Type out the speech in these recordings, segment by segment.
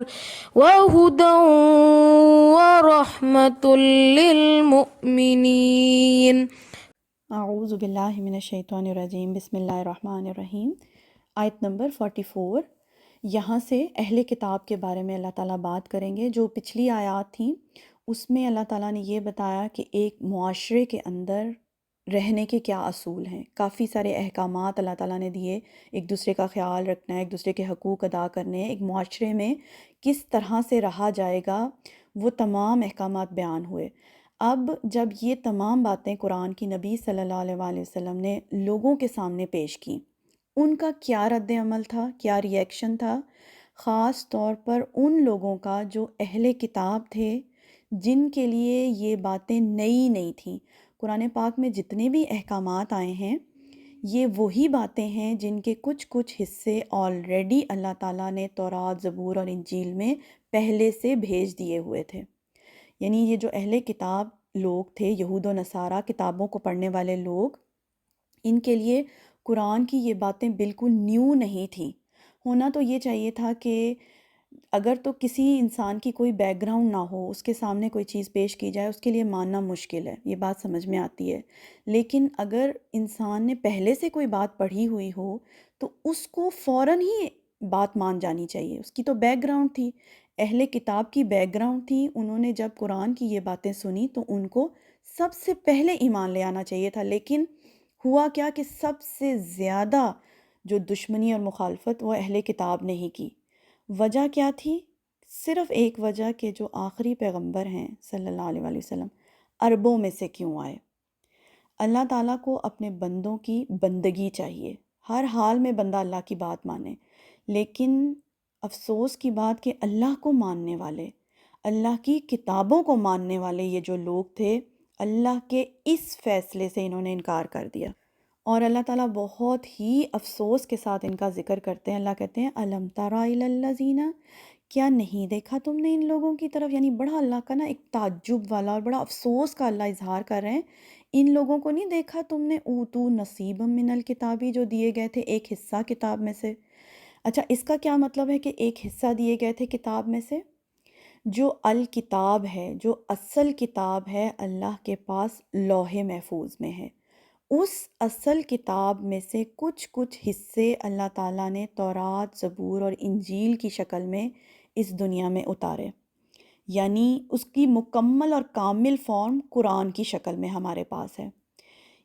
وهدى ورحمة للمؤمنين۔ اعوذ باللہ من الشیطان الرجیم، بسم اللہ الرحمن الرحیم۔ آیت نمبر 44۔ یہاں سے اہل کتاب کے بارے میں اللہ تعالیٰ بات کریں گے۔ جو پچھلی آیات تھیں اس میں اللہ تعالیٰ نے یہ بتایا کہ ایک معاشرے کے اندر رہنے کے کیا اصول ہیں، کافی سارے احکامات اللہ تعالیٰ نے دیے، ایک دوسرے کا خیال رکھنا ہے، ایک دوسرے کے حقوق ادا کرنے ہیں، ایک معاشرے میں کس طرح سے رہا جائے گا، وہ تمام احکامات بیان ہوئے۔ اب جب یہ تمام باتیں قرآن کی نبی صلی اللہ علیہ وآلہ وسلم نے لوگوں کے سامنے پیش کی، ان کا کیا رد عمل تھا، کیا ری ایکشن تھا، خاص طور پر ان لوگوں کا جو اہل کتاب تھے، جن کے لیے یہ باتیں نئی تھیں۔ قرآن پاک میں جتنے بھی احکامات آئے ہیں یہ وہی باتیں ہیں جن کے کچھ حصے آلریڈی اللہ تعالیٰ نے تورات، زبور اور انجیل میں پہلے سے بھیج دیے ہوئے تھے۔ یعنی یہ جو اہل کتاب لوگ تھے، یہود و نصارہ، کتابوں کو پڑھنے والے لوگ، ان کے لیے قرآن کی یہ باتیں بالکل نیو نہیں تھیں۔ ہونا تو یہ چاہیے تھا کہ اگر تو کسی انسان کی کوئی بیک گراؤنڈ نہ ہو، اس کے سامنے کوئی چیز پیش کی جائے، اس کے لیے ماننا مشکل ہے، یہ بات سمجھ میں آتی ہے۔ لیکن اگر انسان نے پہلے سے کوئی بات پڑھی ہوئی ہو تو اس کو فوراً ہی بات مان جانی چاہیے، اس کی تو بیک گراؤنڈ تھی، اہل کتاب کی بیک گراؤنڈ تھی۔ انہوں نے جب قرآن کی یہ باتیں سنی تو ان کو سب سے پہلے ایمان لے آنا چاہیے تھا، لیکن ہوا کیا کہ سب سے زیادہ جو دشمنی اور مخالفت وہ اہل کتاب نے ہی کی۔ وجہ کیا تھی؟ صرف ایک وجہ کہ جو آخری پیغمبر ہیں صلی اللہ علیہ وآلہ وسلم عربوں میں سے کیوں آئے۔ اللہ تعالیٰ کو اپنے بندوں کی بندگی چاہیے، ہر حال میں بندہ اللہ کی بات مانے، لیکن افسوس کی بات کہ اللہ کو ماننے والے، اللہ کی کتابوں کو ماننے والے یہ جو لوگ تھے، اللہ کے اس فیصلے سے انہوں نے انکار کر دیا۔ اور اللہ تعالیٰ بہت ہی افسوس کے ساتھ ان کا ذکر کرتے ہیں۔ اللہ کہتے ہیں الم تر الی الذین، کیا نہیں دیکھا تم نے ان لوگوں کی طرف؟ یعنی بڑا اللہ کا نا ایک تعجب والا اور بڑا افسوس کا اللہ اظہار کر رہے ہیں، ان لوگوں کو نہیں دیکھا تم نے، اوتو نصیبا من الکتابی، جو دیے گئے تھے ایک حصہ کتاب میں سے۔ اچھا، اس کا کیا مطلب ہے کہ ایک حصہ دیے گئے تھے کتاب میں سے؟ جو الکتاب ہے، جو اصل کتاب ہے، اللہ کے پاس لوح محفوظ میں ہے۔ اس اصل کتاب میں سے کچھ حصے اللہ تعالیٰ نے تورات، زبور اور انجیل کی شکل میں اس دنیا میں اتارے، یعنی اس کی مکمل اور کامل فارم قرآن کی شکل میں ہمارے پاس ہے۔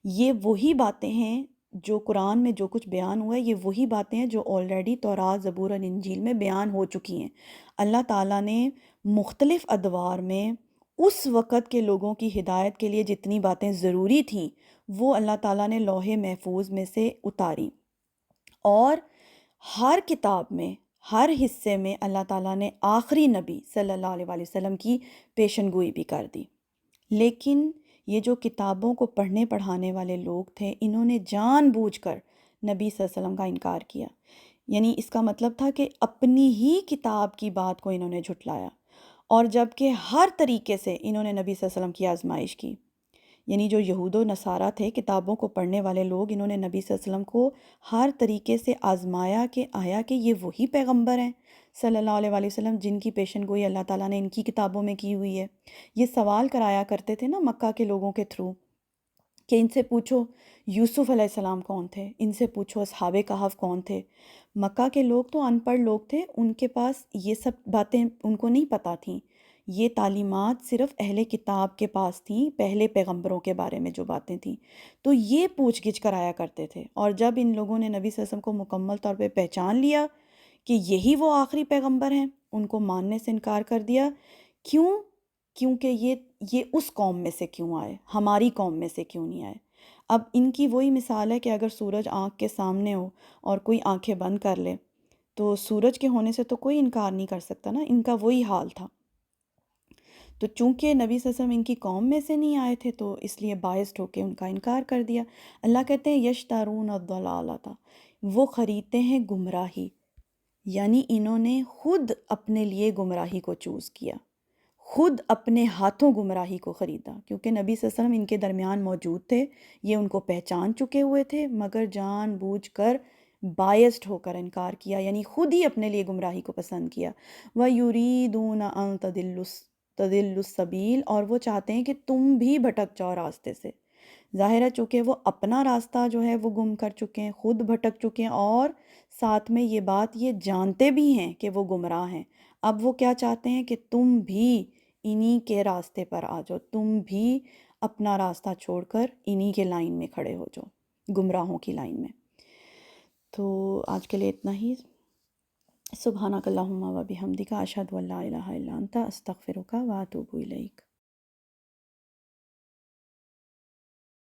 یہ وہی باتیں ہیں جو قرآن میں جو کچھ بیان ہوا ہے، یہ وہی باتیں ہیں جو آلریڈی تورات، زبور اور انجیل میں بیان ہو چکی ہیں۔ اللہ تعالیٰ نے مختلف ادوار میں اس وقت کے لوگوں کی ہدایت کے لیے جتنی باتیں ضروری تھیں وہ اللہ تعالیٰ نے لوح محفوظ میں سے اتاری، اور ہر کتاب میں، ہر حصے میں اللہ تعالیٰ نے آخری نبی صلی اللہ علیہ وآلہ وسلم کی پیشن گوئی بھی کر دی۔ لیکن یہ جو کتابوں کو پڑھنے پڑھانے والے لوگ تھے، انہوں نے جان بوجھ کر نبی صلی اللہ علیہ وسلم کا انکار کیا۔ یعنی اس کا مطلب تھا کہ اپنی ہی کتاب کی بات کو انہوں نے جھٹلایا، اور جب کہ ہر طریقے سے انہوں نے نبی صلی اللہ علیہ وسلم کی آزمائش کی۔ یعنی جو یہود و نصارہ تھے، کتابوں کو پڑھنے والے لوگ، انہوں نے نبی صلی اللہ علیہ وسلم کو ہر طریقے سے آزمایا کہ آیا کہ یہ وہی پیغمبر ہیں صلی اللہ علیہ وآلہ وسلم جن کی پیشن گوئی اللہ تعالیٰ نے ان کی کتابوں میں کی ہوئی ہے۔ یہ سوال کرایا کرتے تھے نا مکہ کے لوگوں کے تھرو کہ ان سے پوچھو یوسف علیہ السلام کون تھے، ان سے پوچھو اصحاب کہف کون تھے۔ مکہ کے لوگ تو ان پڑھ لوگ تھے، ان کے پاس یہ سب باتیں ان کو نہیں پتہ تھیں۔ یہ تعلیمات صرف اہل کتاب کے پاس تھیں، پہلے پیغمبروں کے بارے میں جو باتیں تھیں، تو یہ پوچھ گچھ کرایا کرتے تھے۔ اور جب ان لوگوں نے نبی صلی اللہ علیہ وسلم کو مکمل طور پہ پہچان لیا کہ یہی وہ آخری پیغمبر ہیں، ان کو ماننے سے انکار کر دیا۔ کیوں؟ کیونکہ یہ اس قوم میں سے کیوں آئے، ہماری قوم میں سے کیوں نہیں آئے۔ اب ان کی وہی مثال ہے کہ اگر سورج آنکھ کے سامنے ہو اور کوئی آنکھیں بند کر لے تو سورج کے ہونے سے تو کوئی انکار نہیں کر سکتا نا، ان کا وہی حال تھا۔ تو چونکہ نبی صلی اللہ علیہ وسلم ان کی قوم میں سے نہیں آئے تھے تو اس لیے باعث ہو کے ان کا انکار کر دیا۔ اللہ کہتے ہیں یشترون الضلالۃ، وہ خریدتے ہیں گمراہی، یعنی انہوں نے خود اپنے لیے گمراہی کو چوز کیا، خود اپنے ہاتھوں گمراہی کو خریدا، کیونکہ نبی صلی اللہ علیہ وسلم ان کے درمیان موجود تھے، یہ ان کو پہچان چکے ہوئے تھے، مگر جان بوجھ کر بائسڈ ہو کر انکار کیا، یعنی خود ہی اپنے لیے گمراہی کو پسند کیا۔ وَيُرِيدُونَ أَن تَضِلُّوا السَّبِيلَ، اور وہ چاہتے ہیں کہ تم بھی بھٹک جاؤ راستے سے۔ ظاہر ہے چونکہ وہ اپنا راستہ جو ہے وہ گم کر چکے ہیں، خود بھٹک چکے ہیں، اور ساتھ میں یہ بات یہ جانتے بھی ہیں کہ وہ گمراہ ہیں۔ اب وہ کیا چاہتے ہیں کہ تم بھی انہی کے راستے پر آ جاؤ، تم بھی اپنا راستہ چھوڑ کر انہی کے لائن میں کھڑے ہو جاؤ، گمراہوں کی لائن میں۔ تو آج کے لیے اتنا ہی۔ سبحانک اللہم و بحمدک، اشہد ان لا الہ الا انت، استغفرک و اتوب الیک۔